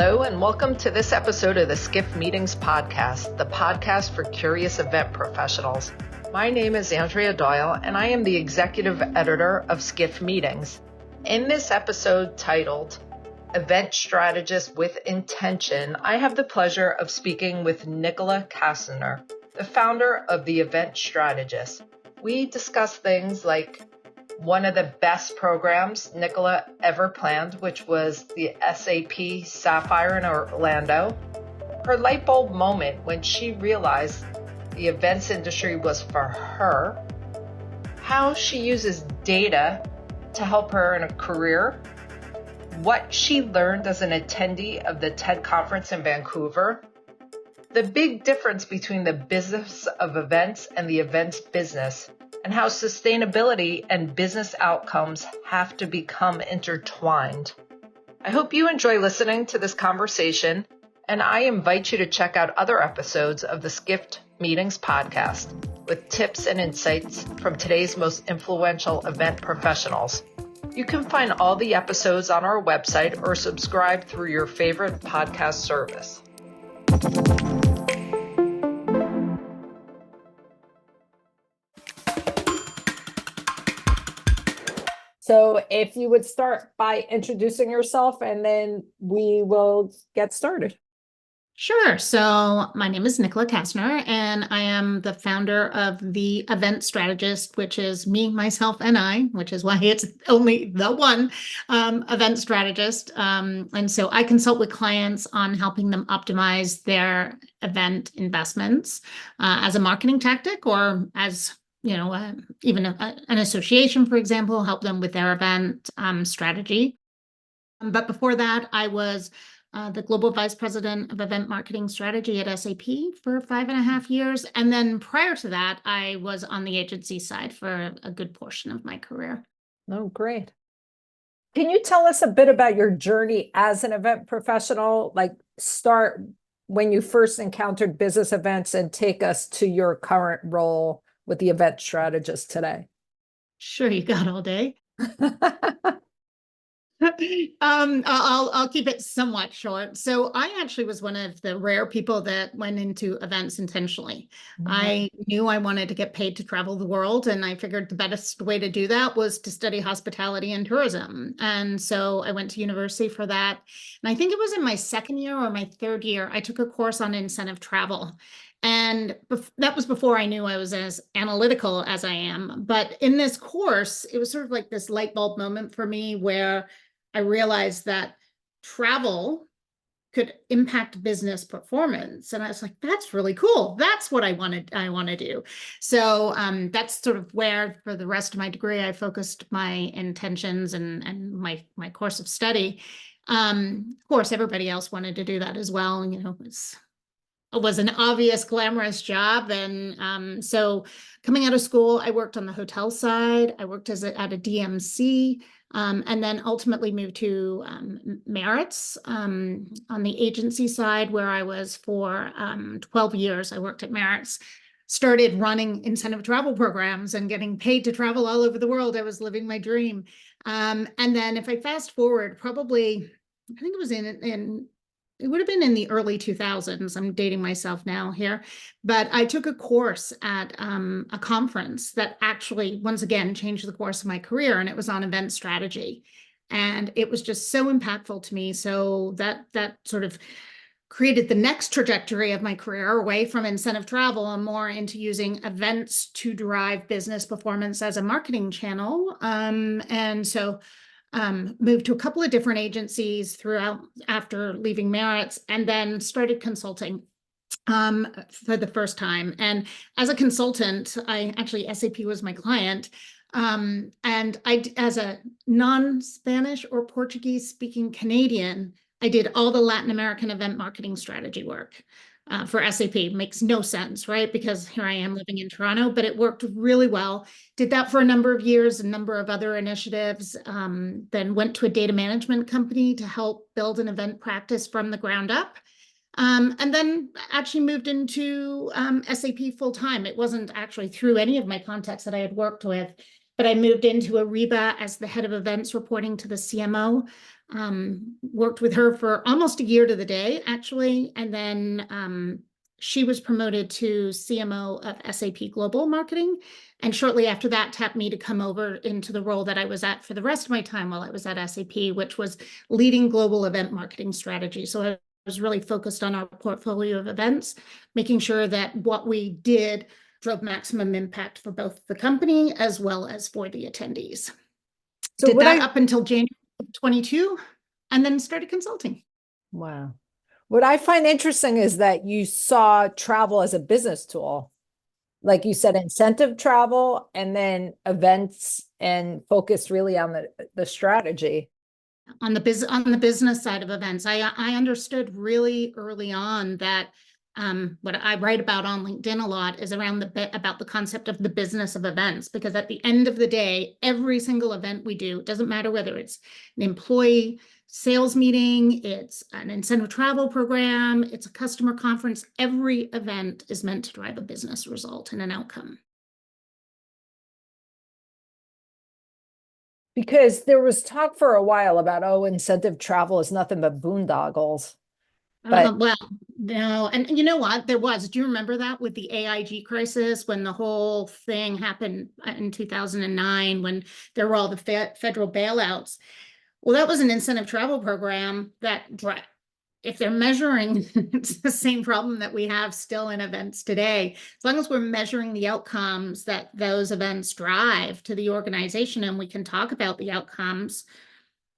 Hello, and welcome to this episode of the Skiff Meetings podcast, the podcast for curious event professionals. My name is Andrea Doyle, and I am the executive editor of Skiff Meetings. In this episode titled Event Strategist with Intention, I have the pleasure of speaking with Nicola Kastner, the founder of the Event Strategist. We discuss things like one of the best programs Nicola ever planned, which was the SAP Sapphire in Orlando, her light bulb moment when she realized the events industry was for her, how she uses data to help her in a career, what she learned as an attendee of the TED conference in Vancouver, the big difference between the business of events and the events business, and how sustainability and business outcomes have to become intertwined. I hope you enjoy listening to this conversation, and I invite you to check out other episodes of the Skiff Meetings podcast with tips and insights from today's most influential event professionals. You can find all the episodes on our website or subscribe through your favorite podcast service. So if you would start by introducing yourself, and then we will get started. Sure. So my name is Nicola Kastner, and I am the founder of the Event Strategist, which is me, myself, and I, which is why it's only the one event strategist. And so I consult with clients on helping them optimize their event investments as a marketing tactic, or as even an association, for example, help them with their event strategy. But before that, I was the Global Vice President of Event Marketing Strategy at SAP for 5.5 years. And then prior to that, I was on the agency side for a good portion of my career. Oh, great. Can you tell us a bit about your journey as an event professional? Like, start when you first encountered business events and take us to your current role with the event strategist today. Sure, you got all day. I'll keep it somewhat short. So I actually was one of the rare people that went into events intentionally. Mm-hmm. I knew I wanted to get paid to travel the world, and I figured the best way to do that was to study hospitality and tourism. And so I went to university for that. And I think it was in my second year or my third year, I took a course on incentive travel. And that was before I knew I was as analytical as I am. But in this course, it was sort of like this light bulb moment for me where I realized that travel could impact business performance. And I was like, that's really cool. That's what I want to do. So that's sort of where, for the rest of my degree, I focused my intentions and my course of study. Of course, everybody else wanted to do that as well. It was an obvious, glamorous job. And so coming out of school, I worked on the hotel side. I worked at a DMC, and then ultimately moved to Merritt's on the agency side, where I was for 12 years. I worked at Merritt's, started running incentive travel programs and getting paid to travel all over the world. I was living my dream. And then if I fast forward, probably, I think it was it would have been in the early 2000s. I'm dating myself now here, but I took a course at a conference that actually, once again, changed the course of my career, and it was on event strategy. And it was just so impactful to me. So that sort of created the next trajectory of my career away from incentive travel and more into using events to drive business performance as a marketing channel. And so moved to a couple of different agencies throughout after leaving Merritt's, and then started consulting for the first time. And as a consultant, SAP was my client. And as a non-Spanish or Portuguese speaking Canadian, I did all the Latin American event marketing strategy work. For SAP. Makes no sense, right? Because here I am living in Toronto, but it worked really well. Did that for a number of years, a number of other initiatives, then went to a data management company to help build an event practice from the ground up. And then actually moved into SAP full time. It wasn't actually through any of my contacts that I had worked with. but I moved into Ariba as the head of events, reporting to the CMO. Worked with her for almost a year to the day, actually. And then she was promoted to CMO of SAP Global Marketing. And shortly after that, tapped me to come over into the role that I was at for the rest of my time while I was at SAP, which was leading global event marketing strategy. So I was really focused on our portfolio of events, making sure that what we did drove maximum impact for both the company as well as for the attendees. So did that up until January 22, and then started consulting. Wow. What I find interesting is that you saw travel as a business tool. Like you said, incentive travel and then events, and focus really on the strategy. On the business side of events, I understood really early on that what I write about on LinkedIn a lot is around about the concept of the business of events, because at the end of the day, every single event we do, it doesn't matter whether it's an employee sales meeting, it's an incentive travel program, it's a customer conference, every event is meant to drive a business result and an outcome. Because there was talk for a while about, oh, incentive travel is nothing but boondoggles. But well, no, and you know what? There was. Do you remember that with the AIG crisis, when the whole thing happened in 2009, when there were all the federal bailouts? Well, that was an incentive travel program that, if they're measuring, it's the same problem that we have still in events today. As long as we're measuring the outcomes that those events drive to the organization, and we can talk about the outcomes,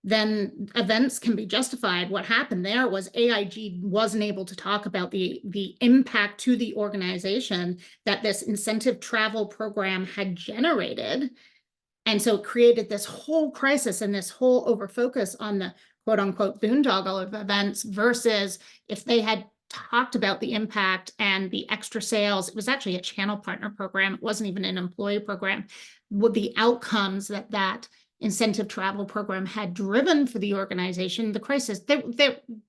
then events can be justified. What happened there was AIG wasn't able to talk about the impact to the organization that this incentive travel program had generated. And so it created this whole crisis and this whole overfocus on the quote unquote boondoggle of events, versus if they had talked about the impact and the extra sales. It was actually a channel partner program. It wasn't even an employee program. With the outcomes that incentive travel program had driven for the organization, the crisis, there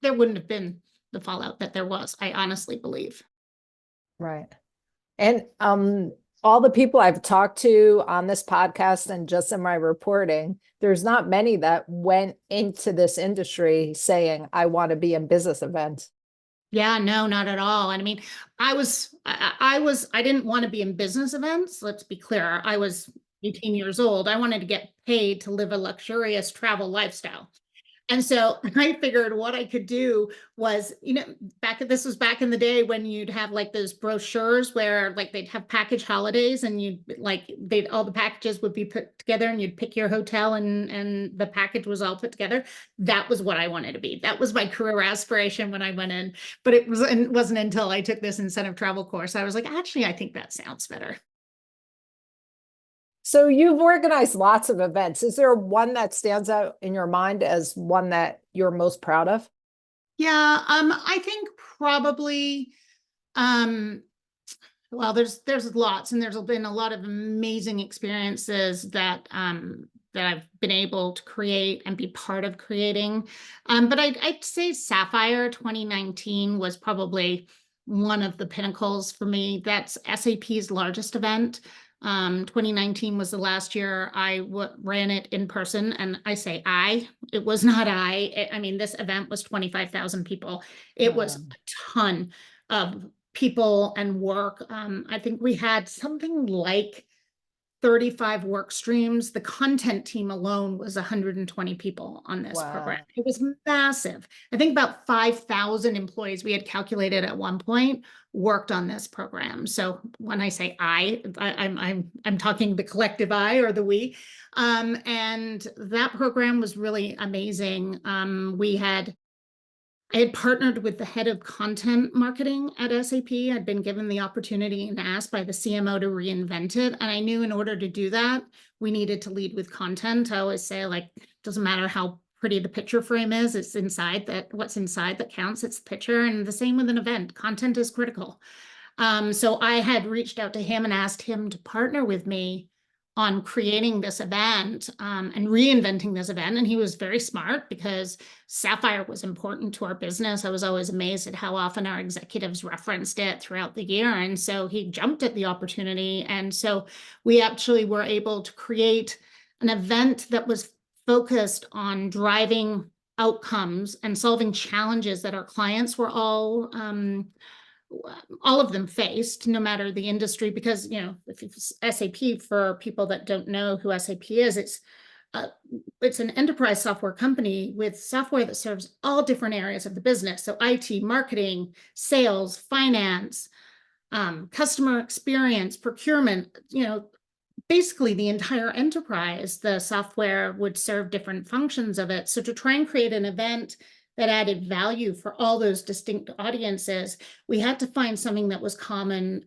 wouldn't have been the fallout that there was, I honestly believe. right. And all the people I've talked to on this podcast and just in my reporting, there's not many that went into this industry saying, I want to be in business events. Yeah, no, not at all. And I mean, I didn't want to be in business events. Let's be clear. I was 18 years old. I wanted to get paid to live a luxurious travel lifestyle. And so I figured what I could do was, this was back in the day when you'd have like those brochures where like they'd have package holidays, and all the packages would be put together, and you'd pick your hotel, and the package was all put together. That was what I wanted to be. That was my career aspiration when I went in. But it wasn't until I took this incentive travel course, I was like, actually, I think that sounds better. So you've organized lots of events. Is there one that stands out in your mind as one that you're most proud of? Yeah, I think probably, well, there's lots, and there's been a lot of amazing experiences that I've been able to create and be part of creating. But I'd say Sapphire 2019 was probably one of the pinnacles for me. That's SAP's largest event. 2019 was the last year I ran it in person, and I say it was not I mean, this event was 25,000 people. It was a ton of people and work. I think we had something like 35 work streams. The content team alone was 120 people on this program. It was massive. I think about 5,000 employees we had calculated at one point worked on this program. So when I say I'm talking the collective I, or the we. And that program was really amazing. I had partnered with the head of content marketing at SAP. I'd been given the opportunity and asked by the CMO to reinvent it. And I knew in order to do that, we needed to lead with content. I always say, like, it doesn't matter how pretty the picture frame is, it's what's inside that counts. It's the picture. And the same with an event. Content is critical. So I had reached out to him and asked him to partner with me on creating this event and reinventing this event. And he was very smart because Sapphire was important to our business. I was always amazed at how often our executives referenced it throughout the year. And so he jumped at the opportunity. And so we actually were able to create an event that was focused on driving outcomes and solving challenges that our clients were all of them faced, no matter the industry, because, you know, if it's SAP, for people that don't know who SAP is, it's an enterprise software company with software that serves all different areas of the business. So IT, marketing, sales, finance, customer experience, procurement, you know, basically the entire enterprise. The software would serve different functions of it. So to try and create an event that added value for all those distinct audiences, we had to find something that was common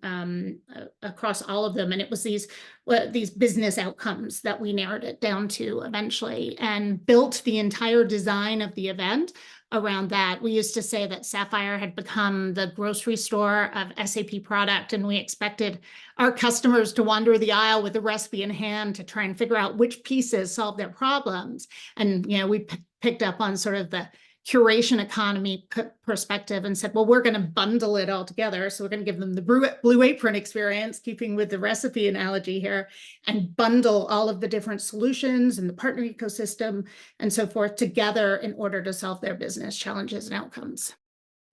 across all of them. And it was these business outcomes that we narrowed it down to eventually, and built the entire design of the event around that. We used to say that Sapphire had become the grocery store of SAP product, and we expected our customers to wander the aisle with a recipe in hand to try and figure out which pieces solve their problems. And, you know, we picked up on sort of the curation economy perspective and said, well, we're going to bundle it all together. So we're going to give them the Blue Apron experience, keeping with the recipe analogy here, and bundle all of the different solutions and the partner ecosystem and so forth together in order to solve their business challenges and outcomes.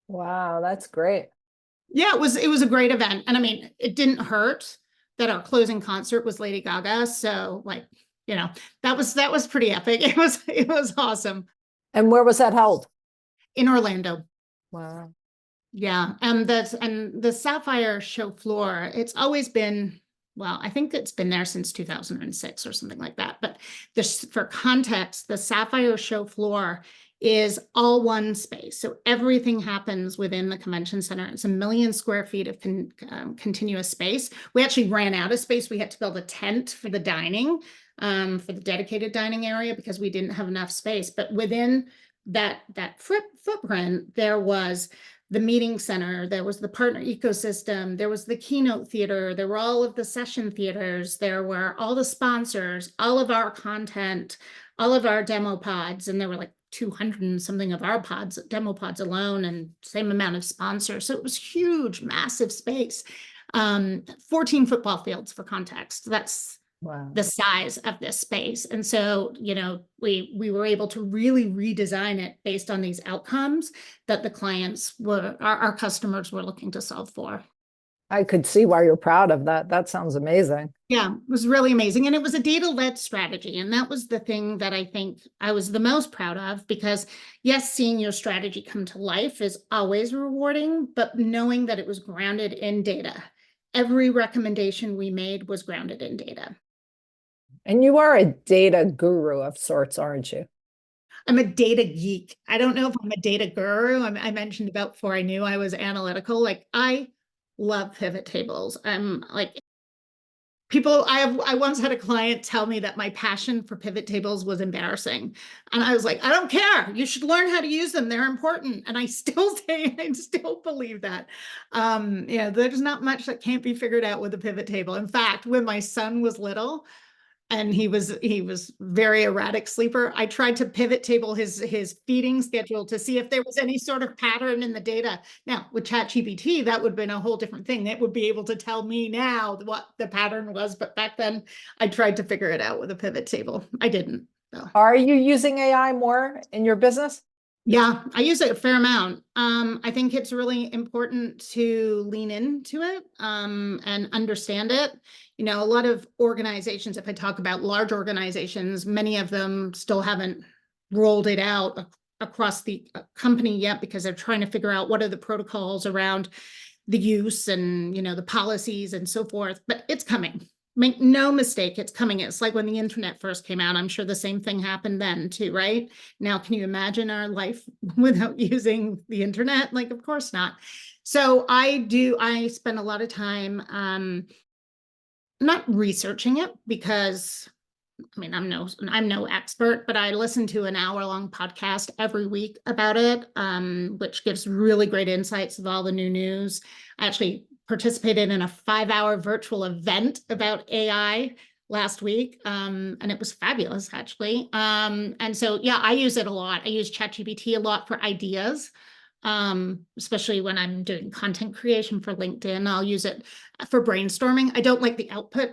Wow, that's great. Yeah, it was a great event. And I mean, it didn't hurt that our closing concert was Lady Gaga. So, like, you know, that was pretty epic. It was awesome. And where was that held? In Orlando. Wow. Yeah, and the Sapphire show floor, it's always been, well, I think it's been there since 2006 or something like that. But for context, the Sapphire show floor is all one space. So everything happens within the convention center. It's 1 million square feet of continuous space. We actually ran out of space. We had to build a tent for the dining, for the dedicated dining area, because we didn't have enough space. But within that footprint, there was the meeting center, there was the partner ecosystem, there was the keynote theater, there were all of the session theaters, there were all the sponsors, all of our content, all of our demo pods, and there were like 200 and something of our demo pods alone, and same amount of sponsors. So it was huge, massive space. 14 football fields for context. That's Wow. the size of this space. And so, you know, we were able to really redesign it based on these outcomes that the clients our customers were looking to solve for. I could see why you're proud of that. That sounds amazing. Yeah, it was really amazing. And it was a data-led strategy. And that was the thing that I think I was the most proud of, because yes, seeing your strategy come to life is always rewarding, but knowing that it was grounded in data. Every recommendation we made was grounded in data. And you are a data guru of sorts, aren't you? I'm a data geek. I don't know if I'm a data guru. I mentioned about before I knew I was analytical. Like, I love pivot tables. I'm like, I once had a client tell me that my passion for pivot tables was embarrassing. And I was like, I don't care. You should learn how to use them. They're important. And I still believe that. Yeah, there's not much that can't be figured out with a pivot table. In fact, when my son was little, and he was very erratic sleeper, I tried to pivot table his feeding schedule to see if there was any sort of pattern in the data. Now, with ChatGPT, that would have been a whole different thing. It would be able to tell me now what the pattern was. But back then, I tried to figure it out with a pivot table. I didn't. So. Are you using AI more in your business? Yeah, I use it a fair amount. I think it's really important to lean into it and understand it. You know, a lot of organizations, if I talk about large organizations, many of them still haven't rolled it out across the company yet, because they're trying to figure out what are the protocols around the use and, you know, the policies and so forth. But it's coming. Make no mistake, it's coming. It's like when the internet first came out. I'm sure the same thing happened then too, right? Now, can you imagine our life without using the internet? Like, of course not. So I spend a lot of time not researching it, because I mean, I'm no expert, but I listen to an hour-long podcast every week about it, which gives really great insights of all the new news. I actually participated in a 5-hour virtual event about AI last week, and it was fabulous, actually. And so, yeah, I use it a lot. I use ChatGPT a lot for ideas, especially when I'm doing content creation for LinkedIn. I'll use it for brainstorming. I don't like the output.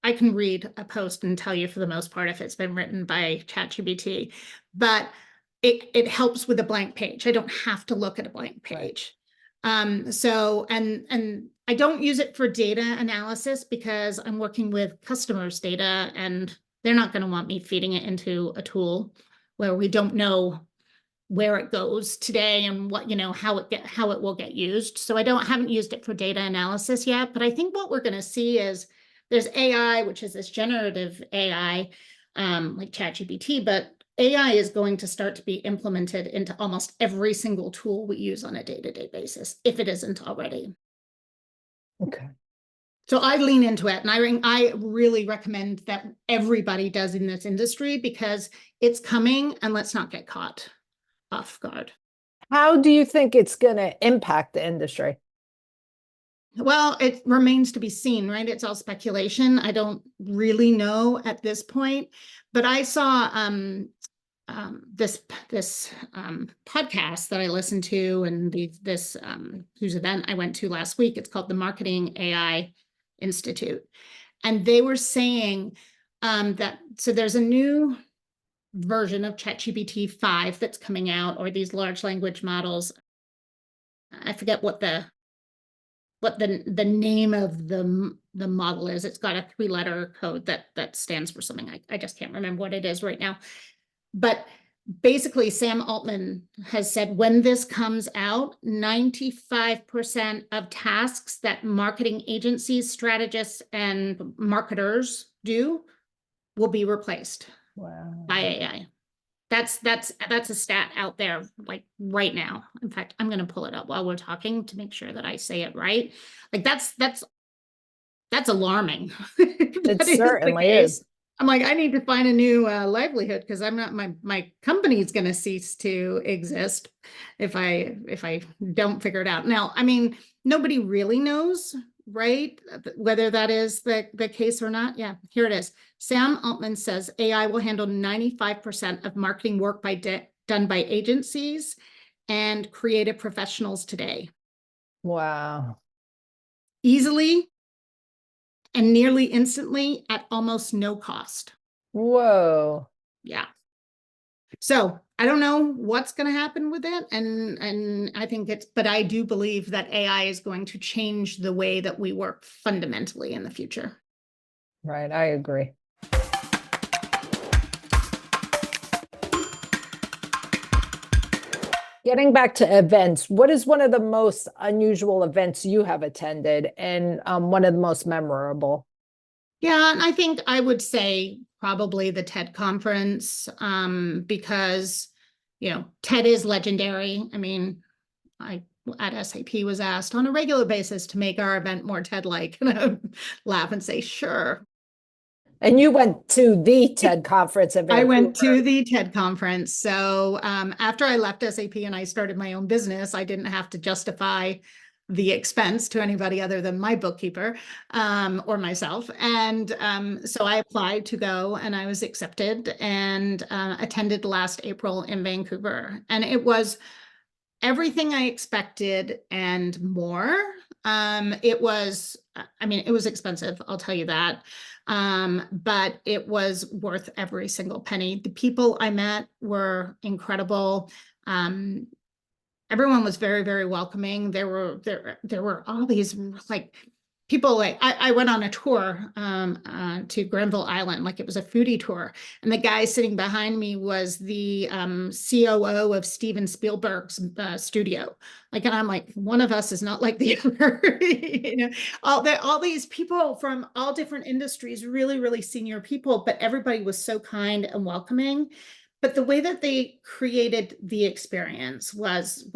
I can read a post and tell you for the most part if it's been written by ChatGPT, but it helps with a blank page. I don't have to look at a blank page. So, and I don't use it for data analysis because I'm working with customers' data and they're not going to want me feeding it into a tool where we don't know where it goes today and what, how it will get used. So I haven't used it for data analysis yet, but I think what we're going to see is there's AI, which is this generative AI, like ChatGPT, but AI is going to start to be implemented into almost every single tool we use on a day-to-day basis, if it isn't already. Okay. So I lean into it, and I really recommend that everybody does in this industry because it's coming, and let's not get caught off guard. How do you think it's going to impact the industry? Well, it remains to be seen, right? It's all speculation. I don't really know at this point, but I saw this podcast that I listened to, and this whose event I went to last week. It's called the Marketing AI Institute, and they were saying that so there's a new version of ChatGPT 5 that's coming out, or these large language models. I forget what the name of the model is. It's got a 3-letter code that stands for something. I just can't remember what it is right now. But basically, Sam Altman has said when this comes out, 95% of tasks that marketing agencies, strategists, and marketers do will be replaced by AI. That's a stat out there, like right now. In fact, I'm going to pull it up while we're talking to make sure that I say it right. Like that's alarming. It certainly is. I'm like, I need to find a new livelihood because I'm not my company is going to cease to exist if I don't figure it out. Now, I mean, nobody really knows, right? Whether that is the case or not. Yeah, here it is. Sam Altman says AI will handle 95% of marketing work done by agencies and creative professionals today. Wow. Easily and nearly instantly at almost no cost. Whoa. Yeah. So I don't know what's going to happen with it. And I think but I do believe that AI is going to change the way that we work fundamentally in the future. Right. I agree. Getting back to events, what is one of the most unusual events you have attended and one of the most memorable? Yeah, and I think I would say probably the TED conference, because, TED is legendary. I mean, I at SAP was asked on a regular basis to make our event more TED-like, and I would laugh and say, sure. And you went to the TED conference in Vancouver. I went to the TED conference. So after I left SAP and I started my own business, I didn't have to justify the expense to anybody other than my bookkeeper or myself. And so I applied to go and I was accepted and attended last April in Vancouver. And it was everything I expected and more. It was expensive, I'll tell you that. But it was worth every single penny. The people I met were incredible. Everyone was very, very welcoming. There were all these like people. Like I went on a tour to Granville Island, like it was a foodie tour, and the guy sitting behind me was the COO of Steven Spielberg's studio. Like, and I'm like, one of us is not like the other. All these people from all different industries, really, really senior people, but everybody was so kind and welcoming. But the way that they created the experience was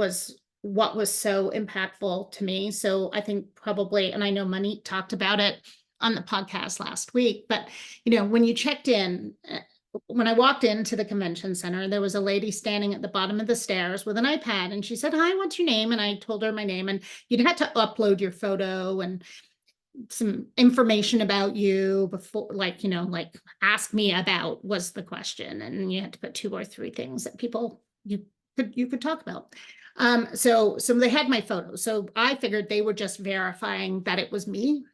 what was so impactful to me. So I think probably, and I know Monique talked about it on the podcast last week, but when you checked in, when I walked into the convention center, there was a lady standing at the bottom of the stairs with an iPad, and she said, "Hi, what's your name?" And I told her my name, and you'd had to upload your photo, and some information about you before, like, like ask me about was the question. And you had to put 2 or 3 things that people you could talk about. So they had my photo. So I figured they were just verifying that it was me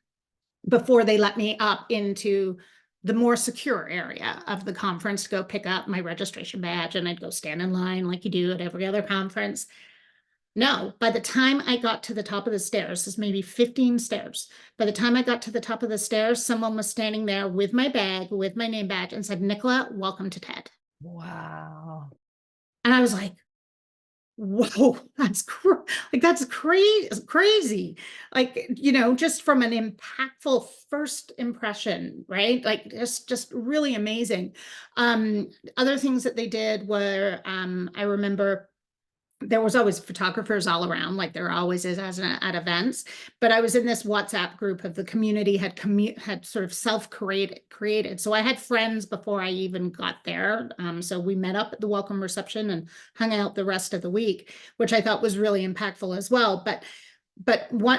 before they let me up into the more secure area of the conference to go pick up my registration badge, and I'd go stand in line like you do at every other conference. No, by the time I got to the top of the stairs, there's maybe 15 stairs. By the time I got to the top of the stairs, someone was standing there with my bag, with my name badge, and said, "Nicola, welcome to TED." Wow. And I was like, whoa, that's crazy. Like, just from an impactful first impression, right? Like just really amazing. Other things that they did were, I remember there was always photographers all around, like there always is at events. But I was in this WhatsApp group of the community had sort of self-created. So I had friends before I even got there. So we met up at the welcome reception and hung out the rest of the week, which I thought was really impactful as well. But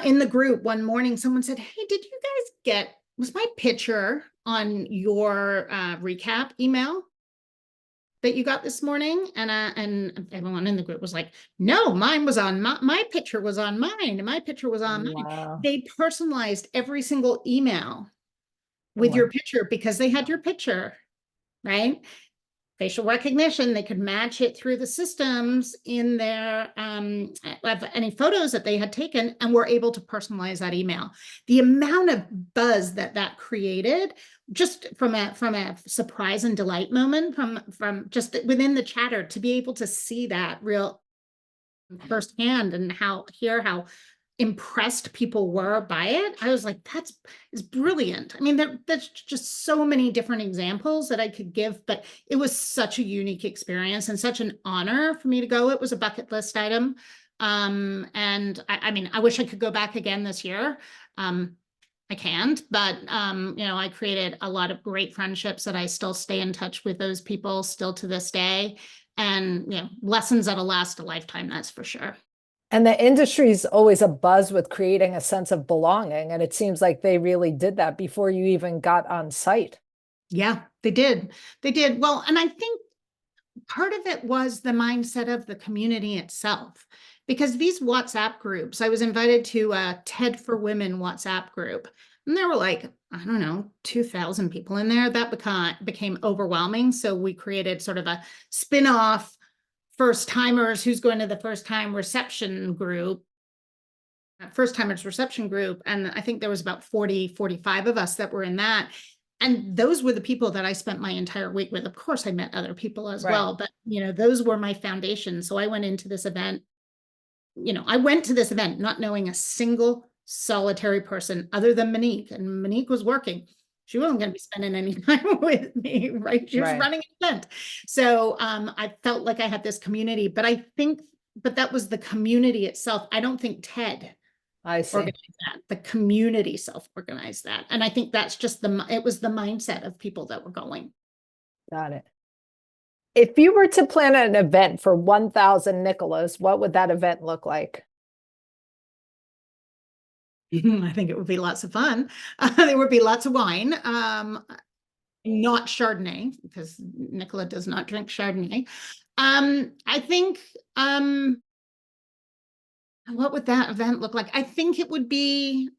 in the group one morning, someone said, "Hey, did you guys was my picture on your recap email that you got this morning?" And everyone in the group was like, "No, mine was on my picture was on mine, and my picture was on mine." Wow. They personalized every single email with Wow. your picture because they had your picture, right? Facial recognition, they could match it through the systems in their of any photos that they had taken, and were able to personalize that email. The amount of buzz that created, just from a surprise and delight moment from just within the chatter, to be able to see that real firsthand and hear how impressed people were by it. I was like, is brilliant. I mean, there's just so many different examples that I could give, but it was such a unique experience and such an honor for me to go. It was a bucket list item. And I mean, I wish I could go back again this year. I can't, but I created a lot of great friendships that I still stay in touch with those people still to this day. And lessons that'll last a lifetime, that's for sure. And the industry's always a buzz with creating a sense of belonging. And it seems like they really did that before you even got on site. Yeah, they did. They did. Well, and I think part of it was the mindset of the community itself, because these WhatsApp groups, I was invited to a TED for Women WhatsApp group, and there were like, I don't know, 2,000 people in there. That became overwhelming. So we created sort of a spin-off first timers who's going to the first timers reception group. And I think there was about 45 of us that were in that. And those were the people that I spent my entire week with. Of course, I met other people as well, but those were my foundation. So I went into this event, not knowing a single solitary person other than Monique, and Monique was working. She wasn't going to be spending any time with me, right? She was running an event. So I felt like I had this community, but that was the community itself. I don't think TED organized that. The community self-organized that. And I think that's just it was the mindset of people that were going. Got it. If you were to plan an event for 1,000 Nicolas, what would that event look like? I think it would be lots of fun. There would be lots of wine. Not Chardonnay, because Nicola does not drink Chardonnay. I think, what would that event look like? I think it would be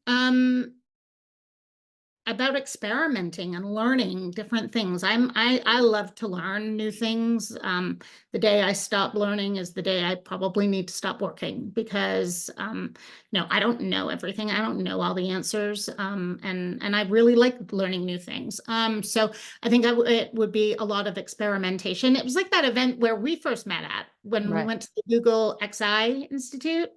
about experimenting and learning different things. I love to learn new things. The day I stop learning is the day I probably need to stop working, because I don't know everything. I don't know all the answers. And I really like learning new things. So I think it would be a lot of experimentation. It was like that event where we first met at when we went to the Google XI Institute.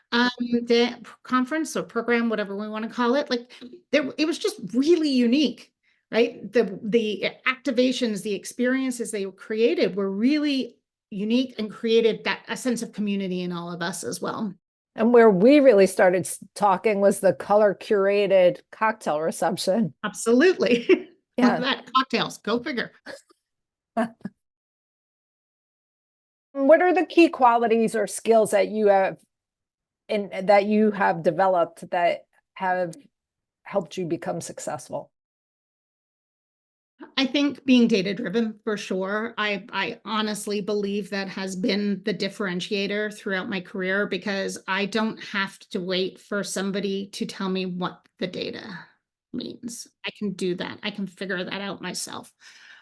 The conference or program, whatever we want to call it, like it was just really unique, right? The activations, the experiences they created were really unique and created a sense of community in all of us as well. And where we really started talking was the color curated cocktail reception. Absolutely. Yeah. That cocktails, go figure. What are the key qualities or skills that you have developed that have helped you become successful? I think being data-driven for sure. I honestly believe that has been the differentiator throughout my career, because I don't have to wait for somebody to tell me what the data means. I can do that. I can figure that out myself.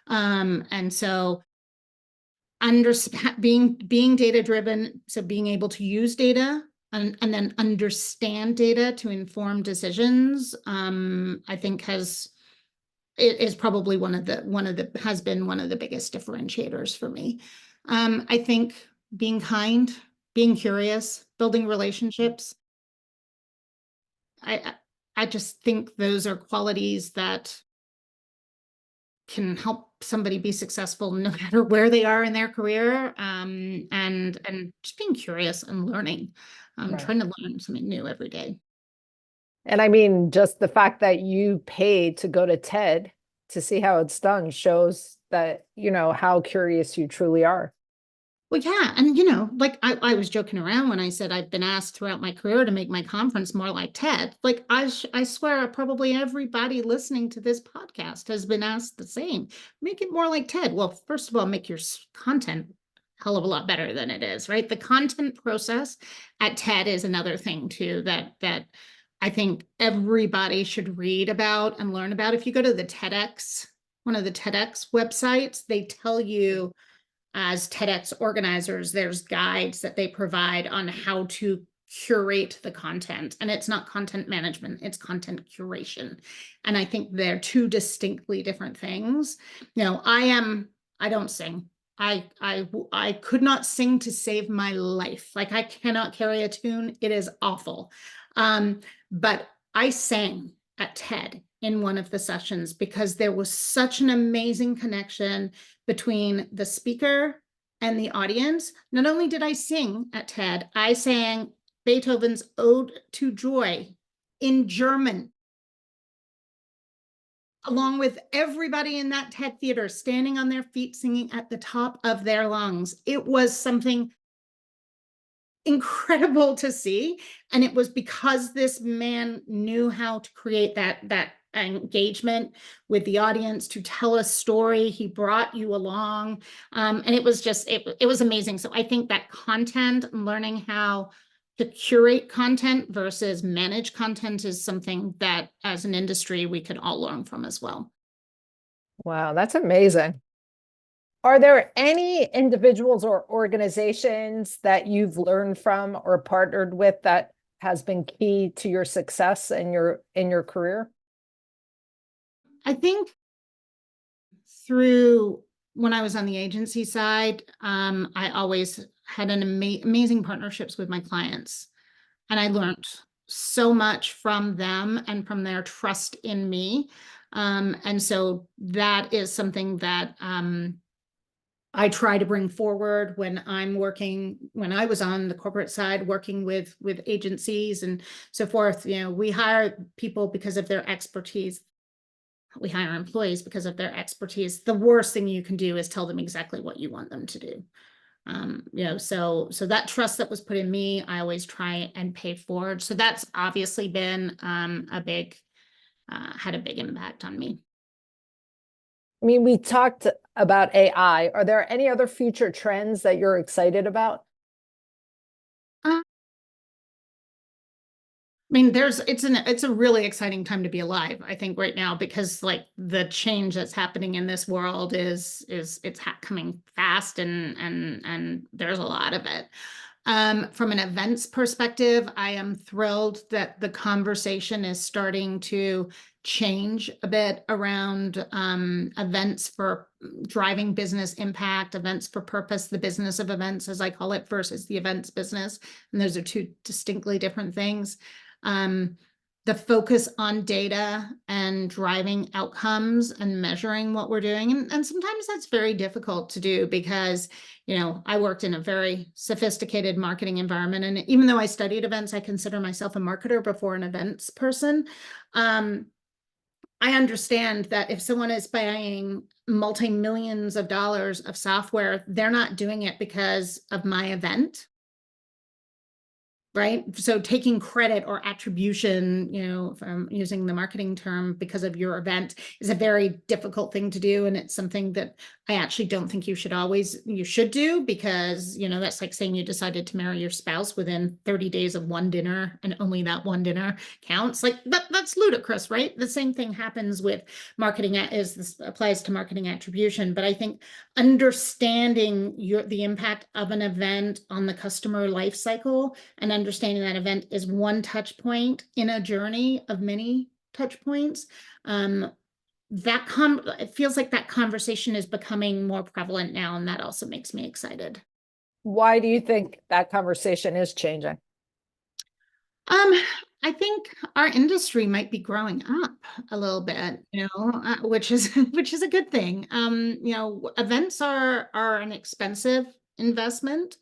And so being data-driven, so being able to use data and then understand data to inform decisions, I think it is probably has been one of the biggest differentiators for me. I think being kind, being curious, building relationships. I I just think those are qualities that can help somebody be successful no matter where they are in their career. And just being curious and learning, Right. trying to learn something new every day. And I mean, just the fact that you paid to go to TED to see how it's done shows that, how curious you truly are. Well, yeah. And, like I was joking around when I said I've been asked throughout my career to make my conference more like TED. Like, I swear probably everybody listening to this podcast has been asked the same. Make it more like TED. Well, first of all, make your content a hell of a lot better than it is, right? The content process at TED is another thing too that I think everybody should read about and learn about. If you go to the TEDx, one of the TEDx websites, they tell you, as TEDx organizers, there's guides that they provide on how to curate the content. And it's not content management, it's content curation. And I think they're two distinctly different things. I don't sing. I could not sing to save my life. Like, I cannot carry a tune. It is awful. But I sang at TED in one of the sessions because there was such an amazing connection between the speaker and the audience. Not only did I sing at TED, I sang Beethoven's Ode to Joy in German, along with everybody in that TED theater standing on their feet singing at the top of their lungs. It was something incredible to see. And it was because this man knew how to create that engagement with the audience, to tell a story. He brought you along. And it was just, it was amazing. So I think that content and learning how to curate content versus manage content is something that as an industry, we could all learn from as well. Wow, that's amazing. Are there any individuals or organizations that you've learned from or partnered with that has been key to your success in your career? I think through when I was on the agency side, I always had an amazing partnerships with my clients. And I learned so much from them and from their trust in me. And so that is something that I try to bring forward when I was on the corporate side, working with agencies and so forth. We hire people because of their expertise. We hire employees because of their expertise. The worst thing you can do is tell them exactly what you want them to do. So that trust that was put in me, I always try and pay forward. So that's obviously been had a big impact on me. I mean, we talked about AI. Are there any other future trends that you're excited about? I mean, it's a really exciting time to be alive, I think, right now, because like the change that's happening in this world is coming fast, and there's a lot of it. From an events perspective, I am thrilled that the conversation is starting to change a bit around events for driving business impact, events for purpose, the business of events, as I call it, versus the events business. And those are two distinctly different things. The focus on data and driving outcomes and measuring what we're doing. And sometimes that's very difficult to do because, I worked in a very sophisticated marketing environment. And even though I studied events, I consider myself a marketer before an events person. I understand that if someone is buying multi-millions of dollars of software, they're not doing it because of my event. right? So taking credit or attribution, if I'm using the marketing term, because of your event is a very difficult thing to do. And it's something that I actually don't think you should do, because, that's like saying you decided to marry your spouse within 30 days of one dinner and only that one dinner counts. Like that's ludicrous, right? The same thing happens with marketing, this applies to marketing attribution. But I think understanding the impact of an event on the customer life cycle, and understanding that event is one touch point in a journey of many touch points, it feels like that conversation is becoming more prevalent now, and that also makes me excited. Why do you think that conversation is changing? I think our industry might be growing up a little bit, which is a good thing. Events are an expensive investment.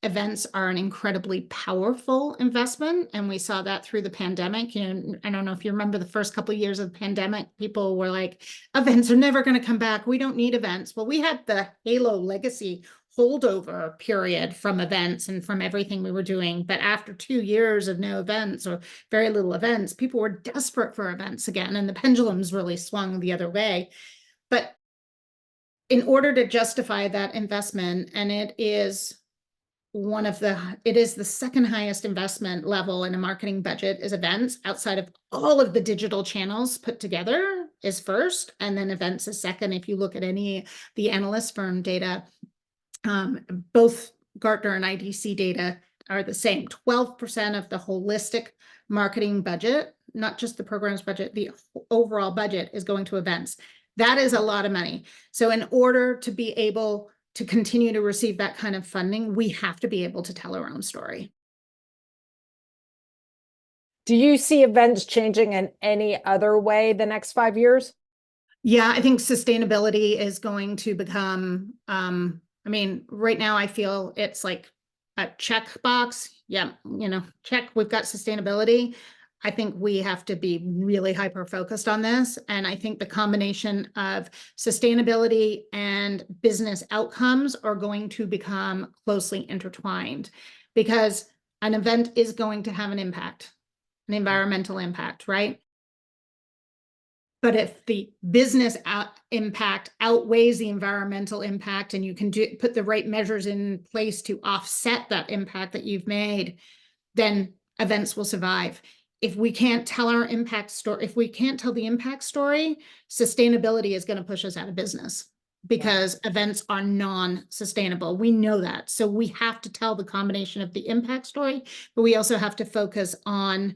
Events are an incredibly powerful investment, and we saw that through the pandemic. I don't know if you remember the first couple of years of the pandemic, people were like, events are never going to come back. We don't need events. Well, we had the Halo legacy holdover period from events and from everything we were doing. But after 2 years of no events or very little events, people were desperate for events again, and the pendulums really swung the other way. But in order to justify that investment, and it is the second highest investment level in a marketing budget, is events. Outside of all of the digital channels put together is first, and then events is second. If you look at the analyst firm data, both Gartner and IDC data are the same. 12% of the holistic marketing budget, not just the program's budget, the overall budget, is going to events. That is a lot of money. So in order to be able to continue to receive that kind of funding, we have to be able to tell our own story. Do you see events changing in any other way the next 5 years? Yeah, I think sustainability is going to become, right now I feel it's like a checkbox. Yeah, check, we've got sustainability. I think we have to be really hyper-focused on this. And I think the combination of sustainability and business outcomes are going to become closely intertwined, because an event is going to have an impact, an environmental impact, right? But if the business impact outweighs the environmental impact, and you can put the right measures in place to offset that impact that you've made, then events will survive. If we can't tell our impact story, if we can't tell the impact story, sustainability is going to push us out of business, because events are non-sustainable. We know that. So we have to tell the combination of the impact story, but we also have to focus on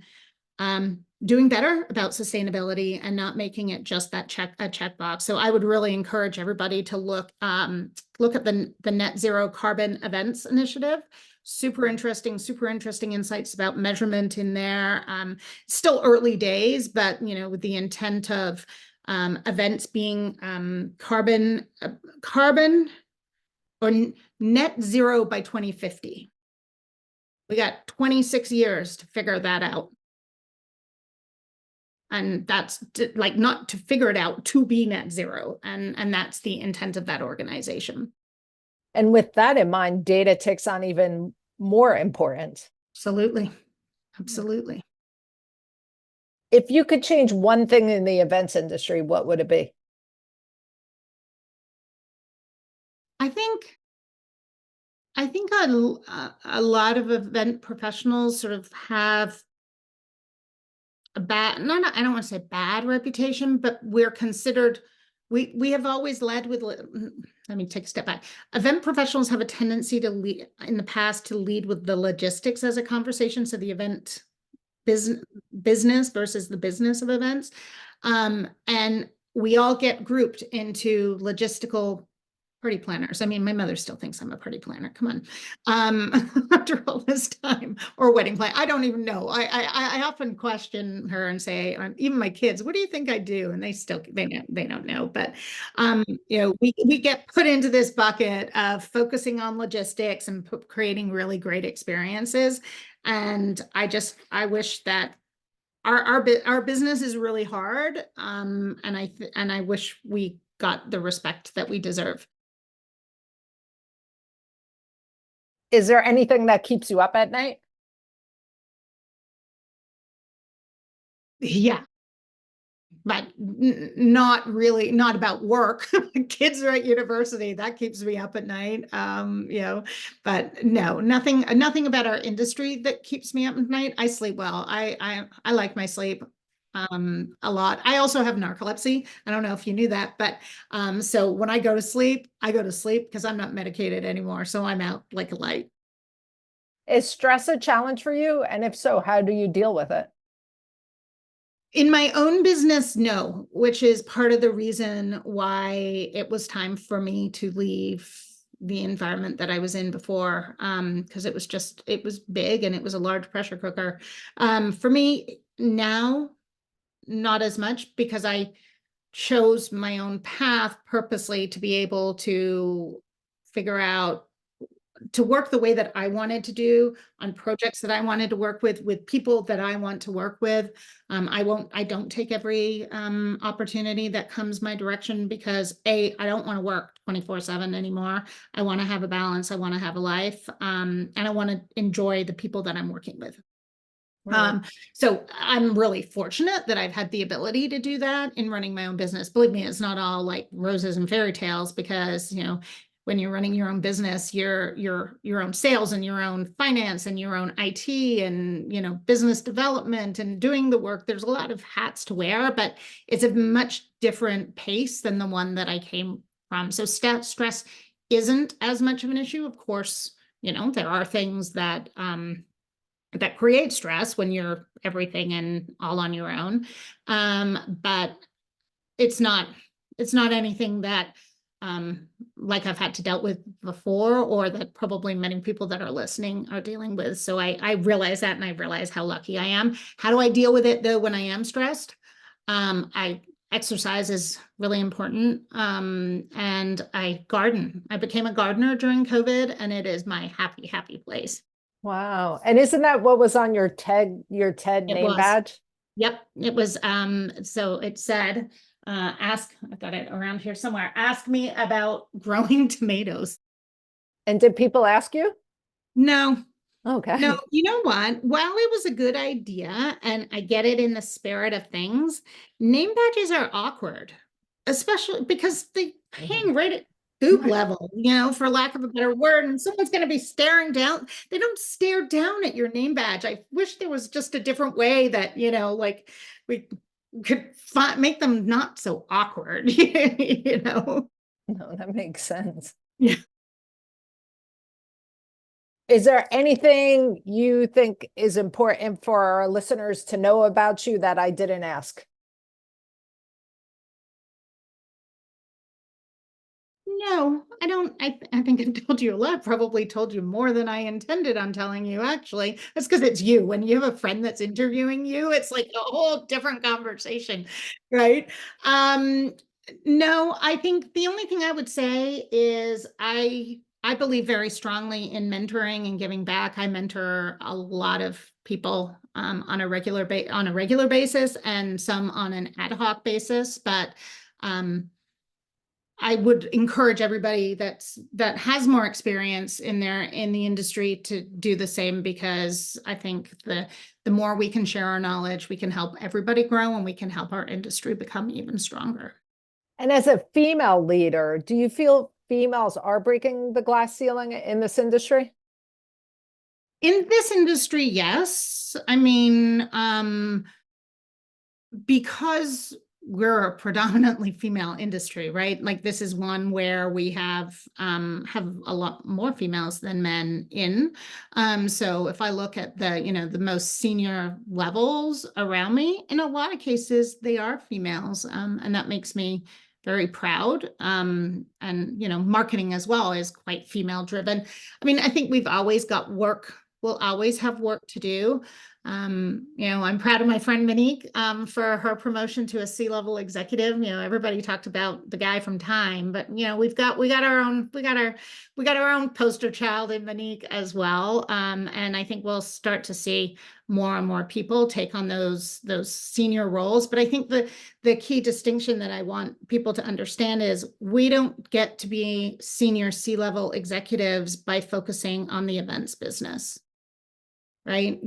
doing better about sustainability and not making it just a checkbox. So I would really encourage everybody to look at the Net Zero Carbon Events Initiative. Super interesting insights about measurement in there. Still early days, but with the intent of events being carbon or net zero by 2050. We got 26 years to figure that out. And that's not to figure it out, to be net zero. And that's the intent of that organization. And with that in mind, data takes on even more importance. Absolutely. If you could change one thing in the events industry, what would it be? I think a lot of event professionals sort of have a bad, I don't want to say bad reputation, but we're considered, we have always led with, let me take a step back. Event professionals have a tendency to lead, in the past, to lead with the logistics as a conversation. So the event business versus the business of events. And we all get grouped into logistical party planners. I mean, my mother still thinks I'm a party planner. Come on. After all this time, or wedding plan. I don't even know. I often question her and say, even my kids, what do you think I do? And they don't know. But we get put into this bucket of focusing on logistics and creating really great experiences. And I wish that our business is really hard. And I wish we got the respect that we deserve. Is there anything that keeps you up at night? Yeah. But not really, not about work. Kids are at university. That keeps me up at night. But no, nothing about our industry that keeps me up at night. I sleep well. I like my sleep a lot. I also have narcolepsy. I don't know if you knew that, but so when I go to sleep because I'm not medicated anymore. So I'm out like a light. Is stress a challenge for you? And if so, how do you deal with it? In my own business, no, which is part of the reason why it was time for me to leave the environment that I was in before, because it was big and it was a large pressure cooker. For me now, not as much because I chose my own path purposely to be able to figure out to work the way that I wanted to do on projects that I wanted to work with people that I want to work with. I don't take every opportunity that comes my direction because I don't want to work 24/7 anymore. I want to have a balance. I want to have a life. And I want to enjoy the people that I'm working with. Right. So I'm really fortunate that I've had the ability to do that in running my own business. Believe me, it's not all like roses and fairy tales because, when you're running your own business, your own sales and your own finance and your own IT and, business development and doing the work, there's a lot of hats to wear, but it's a much different pace than the one that I came from. So stress isn't as much of an issue. Of course, there are things that create stress when you're everything and all on your own. But it's not anything that like I've had to dealt with before, or that probably many people that are listening are dealing with. So I realize that, and I realize how lucky I am. How do I deal with it though when I am stressed? I exercise is really important. And I garden. I became a gardener during COVID, and it is my happy, happy place. Wow. And isn't that what was on your TED It name was. badge? Yep, it was. So it said, I've got it around here somewhere. Ask me about growing tomatoes. And did people ask you? No, no, Okay. you know what? While it was a good idea, and I get it in the spirit of things, name badges are awkward, especially because they hang right at boob level, for lack of a better word, and someone's going to be staring down. They don't stare down at your name badge. I wish there was just a different way that, like we could make them not so awkward, No, that makes sense. Yeah. Is there anything you think is important for our listeners to know about you that I didn't ask? No, I don't. I think I've told you a lot, probably told you more than I intended on telling you, actually. That's because it's you. When you have a friend that's interviewing you, it's like a whole different conversation, right? Um, no, I think the only thing I would say is I believe very strongly in mentoring and giving back. I mentor a lot of people on a regular basis, and some on an ad hoc basis, but I would encourage everybody that has more experience in the industry to do the same, because I think the more we can share our knowledge, we can help everybody grow, and we can help our industry become even stronger. And as a female leader, do you feel females are breaking the glass ceiling in this industry? In this industry, yes. I mean, because we're a predominantly female industry, right? Like this is one where we have a lot more females than men in. So if I look at the most senior levels around me, in a lot of cases, they are females. And that makes me very proud. And, marketing as well is quite female driven. I mean, I think we've always got work. We'll always have work to do. I'm proud of my friend Monique for her promotion to a C-level executive. Everybody talked about the guy from Time, but we got our own poster child in Monique as well. And I think we'll start to see more and more people take on those senior roles. But I think the key distinction that I want people to understand is we don't get to be senior C-level executives by focusing on the events business. Right?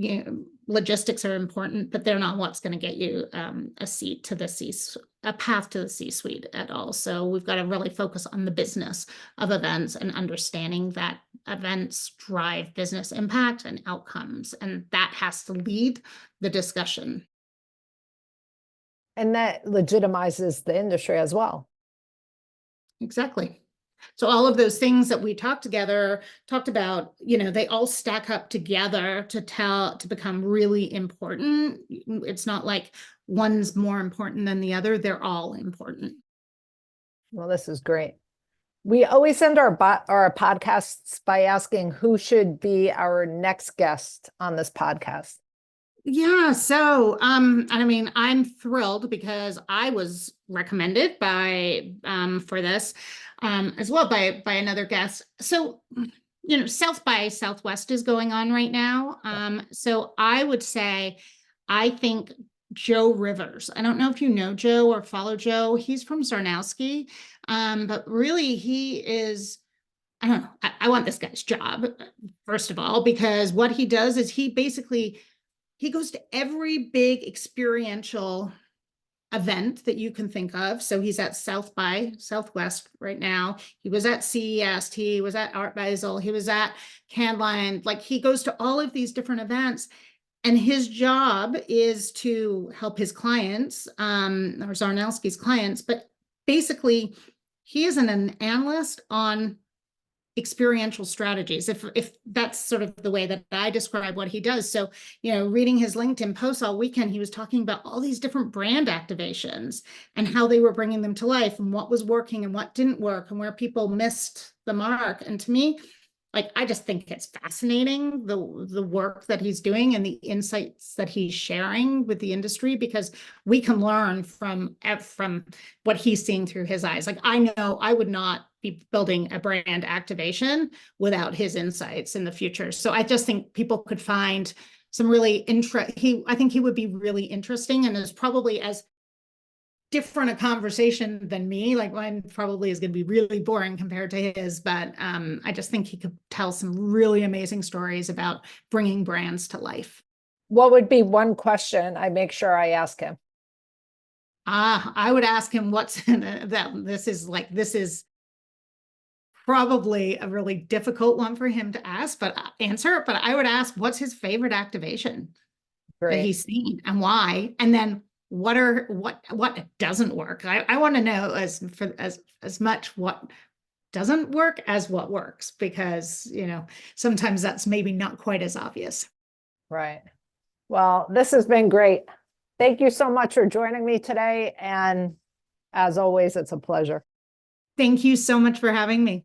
logistics are important, but they're not what's going to get you a path to the C-suite at all. So we've got to really focus on the business of events and understanding that events drive business impact and outcomes, and that has to lead the discussion. And that legitimizes the industry as well. Exactly. So all of those things that we talked about, they all stack up together to become really important. It's not like one's more important than the other. They're all important. Well, this is great. We always end our podcasts by asking who should be our next guest on this podcast. Yeah, so I'm thrilled because I was recommended for this as well by another guest. So, South by Southwest is going on right now. So I would say, I think Joe Rivers. I don't know if you know Joe or follow Joe. He's from Zarnowski, but really he is. I don't know. I want this guy's job, first of all, because what he does is he goes to every big experiential event that you can think of. So he's at South by Southwest right now. He was at CES. He was at Art Basel. He was at Canline. Like, he goes to all of these different events, and his job is to help his clients, or Zarnowski's clients. But basically, he is an analyst on experiential strategies, if that's sort of the way that I describe what he does. So, reading his LinkedIn posts all weekend, he was talking about all these different brand activations and how they were bringing them to life, and what was working and what didn't work, and where people missed the mark. And to me, I just think it's fascinating, the work that he's doing and the insights that he's sharing with the industry, because we can learn from what he's seeing through his eyes. I know I would not be building a brand activation without his insights in the future. So I just think people could find some really I think he would be really interesting, and is probably as different a conversation than me. Mine probably is going to be really boring compared to his, but I just think he could tell some really amazing stories about bringing brands to life. What would be one question I make sure I ask him? I would ask him this is probably a really difficult one for him to answer, but I would ask, what's his favorite activation that he's seen and why? And then what doesn't work? I want to know as much what doesn't work as what works, because sometimes that's maybe not quite as obvious. Right. Well, this has been great. Thank you so much for joining me today, and as always, it's a pleasure. Thank you so much for having me.